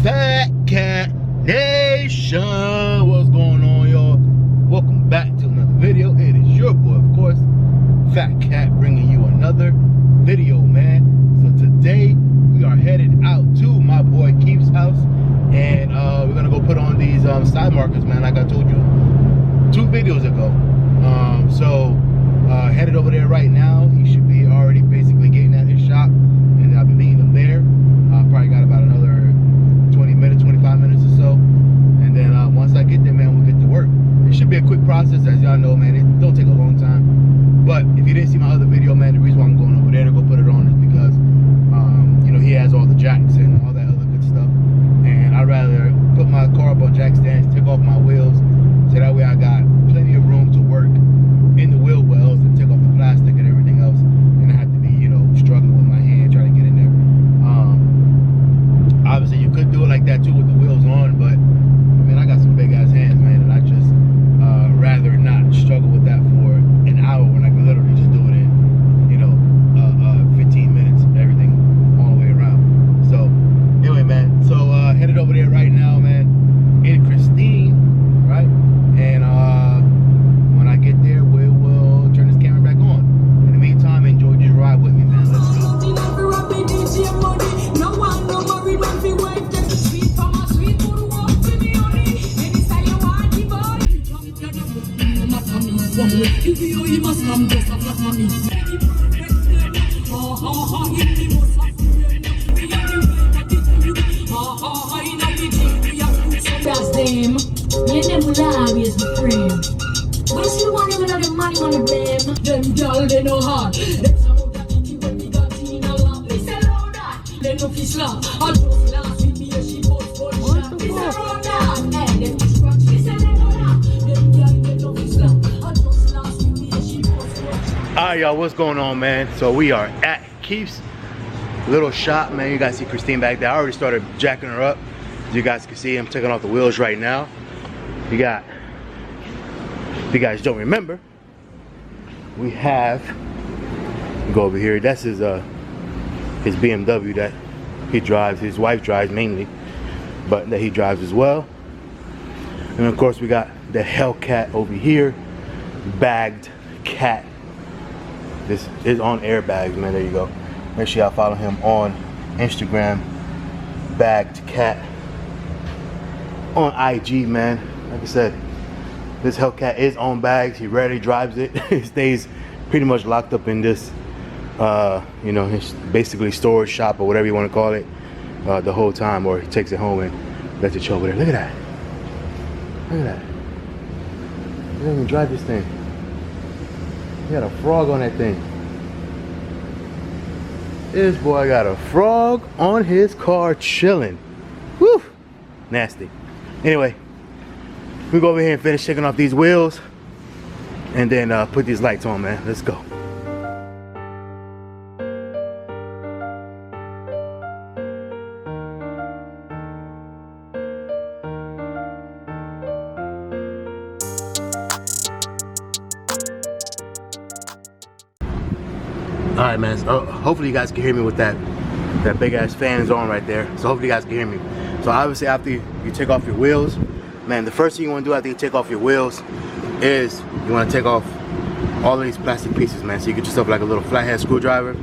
FaTkaT Nation, what's going on, y'all? Welcome back to another video. It is your boy, of course, FaTkaT, bringing you another video, man. So today we are headed out to my boy Keith's house, and we're gonna go put on these side markers, man, like I told you 2 videos ago. Headed over there right now. He should be already basically getting at his shop, and I'll be meeting him there. Probably got about another 20 minutes, 25 minutes or so, and then once I get there, man, we'll get to work. It should be a quick process, as y'all know, man. It don't take a long time. But if you didn't see my other video, man, the reason why I'm going over there to go put it on is because you know, he has all the jacks and all that other good stuff, and I'd rather put my car up on jack stands, take off my wheels, so that way I got plenty of room to work in the wheel wells and take off the plastic and everything else, and I have to be, you know, struggling with my hand trying to get in there. Obviously you could do it like that too with the wheels on, but I mean, I got some big ass hands, man, and I just rather not struggle with that for an hour when I can literally just do it in, you know, 15 minutes, everything all the way around. So anyway, man, so headed over there right now, man, in Christine, right? And when I get there, we will turn this camera back on. In the meantime, enjoy this ride with me, man. Let's go. Them, you never always be friend. But you want to know the money on the blame. Them girl they know hard. Them some of that thinking when we got in a lot. We sell all that. They know fish love. I just last with me and she was for the shot. We sell all that. Hey, them fish scratch. We sell all that. Them girl they know fish love. I just last with me and she was for the shot. Alright, y'all, what's going on, man? So we are at Keith's little shop, man. You guys see Christine back there. I already started jacking her up. As you guys can see, I'm taking off the wheels right now. We got, if you guys don't remember, we have, go over here, that's his BMW that he drives, his wife drives mainly, but that he drives as well. And of course we got the Hellcat over here, bagged cat. This is on airbags, man. There you go. Make sure y'all follow him on Instagram, FaTkaT, on IG, man. Like I said, this Hellcat is on bags. He rarely drives it. It stays pretty much locked up in this you know, his basically storage shop or whatever you want to call it, the whole time, or he takes it home and lets it chill over there. Look at that. Look at that. He doesn't even drive this thing. He got a frog on that thing. This boy got a frog on his car chilling. Woo! Nasty. Anyway, we go over here and finish taking off these wheels and then put these lights on, man. Let's go. Alright, man, so hopefully you guys can hear me with that big ass fan is on right there. So hopefully you guys can hear me. So obviously after you take off your wheels, man, the first thing you want to do after you take off your wheels is you want to take off all of these plastic pieces, man. So you get yourself like a little flathead screwdriver.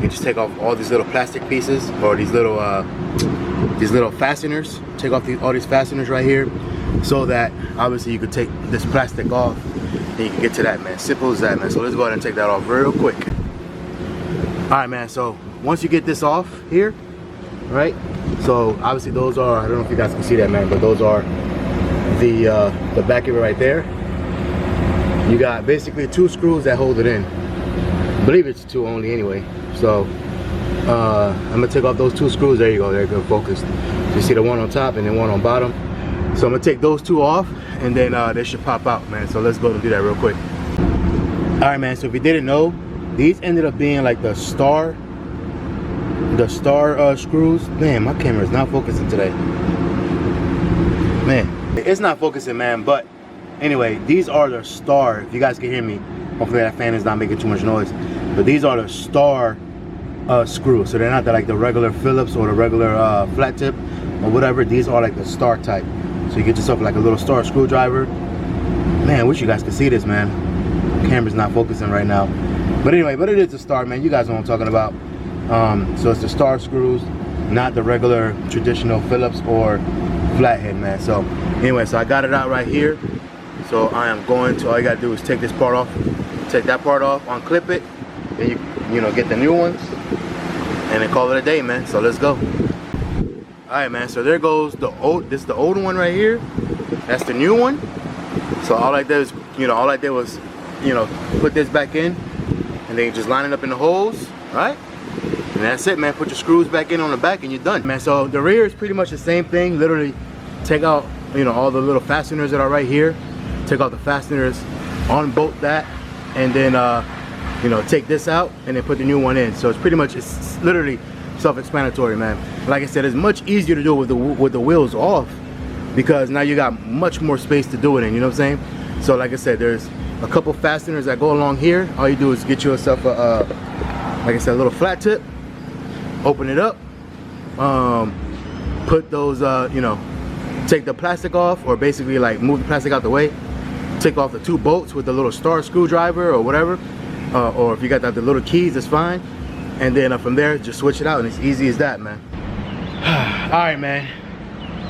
You just take off all these little plastic pieces, or these little fasteners. Take off all these fasteners right here, so that obviously you could take this plastic off and you can get to that, man. Simple as that, man. So let's go ahead and take that off real quick. Alright, man, so once you get this off here, right, so obviously those are, I don't know if you guys can see that, man, but those are the back of it right there. You got basically 2 screws that hold it in. I believe it's 2 only anyway. So I'm gonna take off those 2 screws. There you go, they're good, focused. You see the one on top and then one on bottom. So I'm gonna take those 2 off, and then they should pop out, man. So let's go and do that real quick. Alright, man, so if you didn't know, these ended up being like the star screws. Man, my camera is not focusing today. Man, it's not focusing, man. But anyway, these are the star. If you guys can hear me, hopefully that fan is not making too much noise. But these are the star screws. So they're not like the regular Phillips or the regular flat tip. or whatever. These are like the star type, so you get yourself like a little star screwdriver. Man, I wish you guys could see this, man. The camera's not focusing right now, but anyway, but it is a star, man. You guys know what I'm talking about. So it's the star screws, not the regular traditional Phillips or flathead, man. So anyway, so I got it out right here. So I am going to, all you gotta do is take this part off, take that part off, unclip it, then you know, get the new ones, and then call it a day, man. So let's go. All right, man, so there goes the old, this is the old one right here. That's the new one. So all I did is, you know, all I did was, you know, put this back in, and then you just line it up in the holes, right? And that's it, man. Put your screws back in on the back and you're done, man. So the rear is pretty much the same thing. Literally take out, you know, all the little fasteners that are right here. Take out the fasteners, unbolt that, and then you know, take this out and then put the new one in. So it's pretty much, it's literally self-explanatory, man. Like I said, it's much easier to do it with the wheels off, because now you got much more space to do it in, you know what I'm saying? So like I said, there's a couple fasteners that go along here. All you do is get yourself a like I said, a little flat tip, open it up, put those you know, take the plastic off, or basically like move the plastic out the way, take off the 2 bolts with the little star screwdriver or whatever, or if you got the little keys, that's fine. And then from there, just switch it out, and it's easy as that, man. All right, man.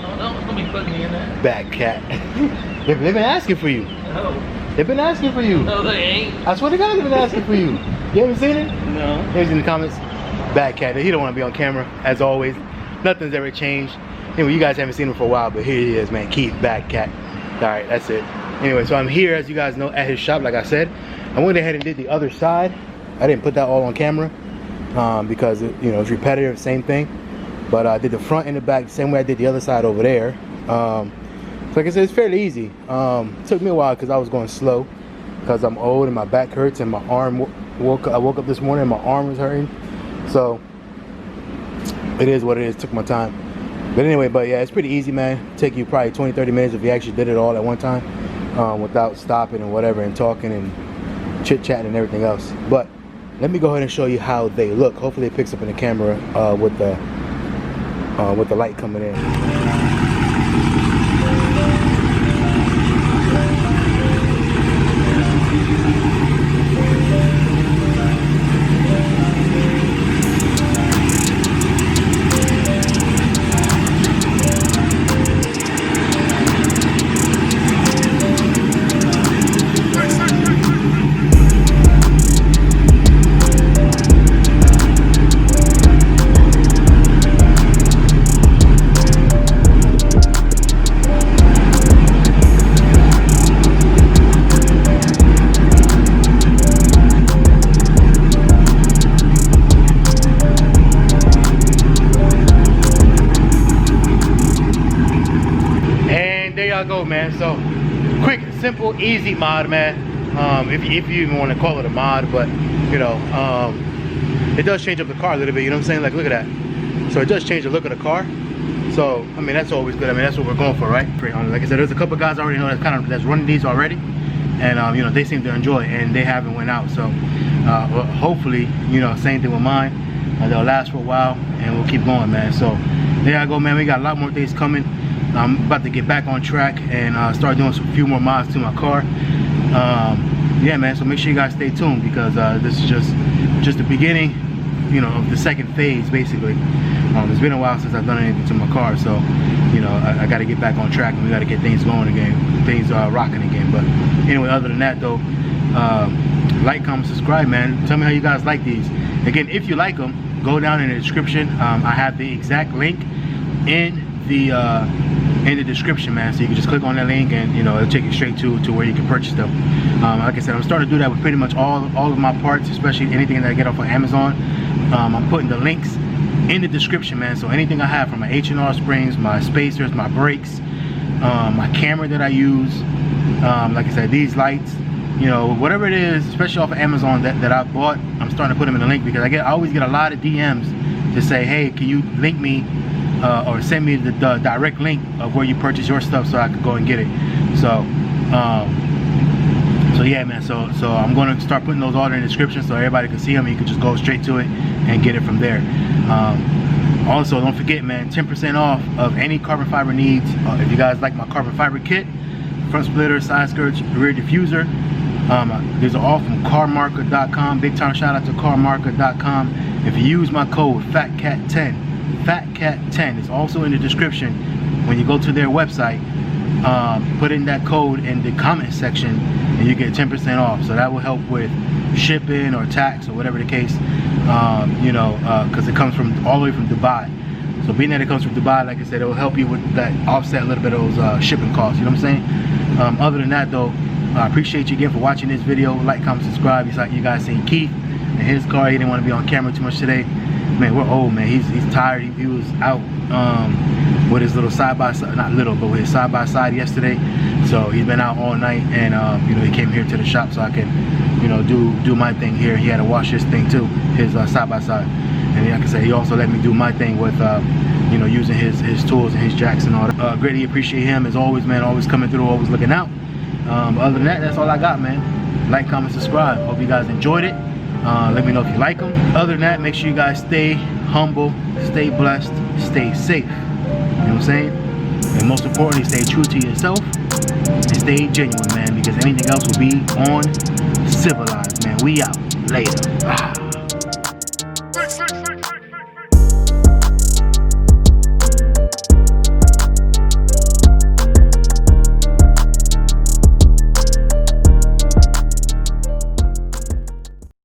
Oh, no, it's gonna be putting me in there. FaTkaT. They've been asking for you. No. They've been asking for you. No, they ain't. I swear to God, they've been asking for you. You haven't seen it? No. Here's in the comments. FaTkaT. He don't want to be on camera, as always. Nothing's ever changed. Anyway, you guys haven't seen him for a while, but here he is, man. Keith FaTkaT. All right, that's it. Anyway, so I'm here, as you guys know, at his shop. Like I said, I went ahead and did the other side. I didn't put that all on camera because you know, it's repetitive, same thing. But I did the front and the back the same way I did the other side over there. So like I said, it's fairly easy. It took me a while because I was going slow, because I'm old and my back hurts and my arm I woke up this morning and my arm was hurting. So it is what it is. It took my time. But anyway, but yeah, it's pretty easy, man. Take you probably 20-30 minutes if you actually did it all at one time, without stopping and whatever and talking and chit-chatting and everything else. But let me go ahead and show you how they look. Hopefully it picks up in the camera with the light coming in. Go, man. So quick, simple, easy mod, man. If you even want to call it a mod, but you know, it does change up the car a little bit, you know what I'm saying? Like, look at that. So it does change the look of the car. So I mean, that's always good. I mean, that's what we're going for, right? Like I said, there's a couple guys I already know that's running these already, and you know, they seem to enjoy it, and they haven't went out. So well, hopefully, you know, same thing with mine. They'll last for a while, and we'll keep going, man. So there I go, man. We got a lot more things coming. I'm about to get back on track and start doing a few more mods to my car. Yeah, man, so make sure you guys stay tuned, because this is just the beginning, you know, of the second phase, basically. It's been a while since I've done anything to my car, so you know, I got to get back on track, and we got to get things going again, things rocking again. But anyway, other than that though, like, comment, subscribe, man. Tell me how you guys like these. Again, if you like them, go down in the description. I have the exact link in the description, man, so you can just click on that link, and you know, it'll take you straight to where you can purchase them. Like I said, I'm starting to do that with pretty much all of my parts, especially anything that I get off of Amazon. I'm putting the links in the description, man. So anything I have, from my H&R Springs, my spacers, my brakes, my camera that I use, like I said, these lights, you know, whatever it is, especially off of Amazon that I bought, I'm starting to put them in the link, because I always get a lot of DMs to say, hey, can you link me or send me the direct link of where you purchase your stuff, so I could go and get it. So so yeah, man, so I'm going to start putting those all in the description, so everybody can see them, and you can just go straight to it and get it from there. Also, don't forget, man, 10% off of any carbon fiber needs. If you guys like my carbon fiber kit, front splitter, side skirts, rear diffuser, these are all from carmarker.com. Big time shout out to carmarker.com. If you use my code FaTkaT10, FaTkaT10 is also in the description. When you go to their website, put in that code in the comment section and you get 10% off. So that will help with shipping or tax or whatever the case, you know, because it comes from all the way from Dubai. So being that it comes from Dubai, like I said, it will help you with that, offset a little bit of those shipping costs, you know what I'm saying? Other than that though, I appreciate you again for watching this video. Like, comment, subscribe. You guys seen Keith in his car. He didn't want to be on camera too much today. Man, we're old, man. He's tired. He was out with his little side-by-side, not little, but with his side-by-side yesterday. So he's been out all night, and you know, he came here to the shop so I can, you know, do my thing here. He had to wash his thing too, his side-by-side. And like I said, he also let me do my thing with you know, using his tools and his jacks and all that. Greatly appreciate him as always, man. Always coming through, always looking out. Other than that, that's all I got, man. Like, comment, subscribe. Hope you guys enjoyed it. Let me know if you like them. Other than that, make sure you guys stay humble, stay blessed, stay safe. You know what I'm saying? And most importantly, stay true to yourself and stay genuine, man, because anything else will be on civilized, man. We out. Later.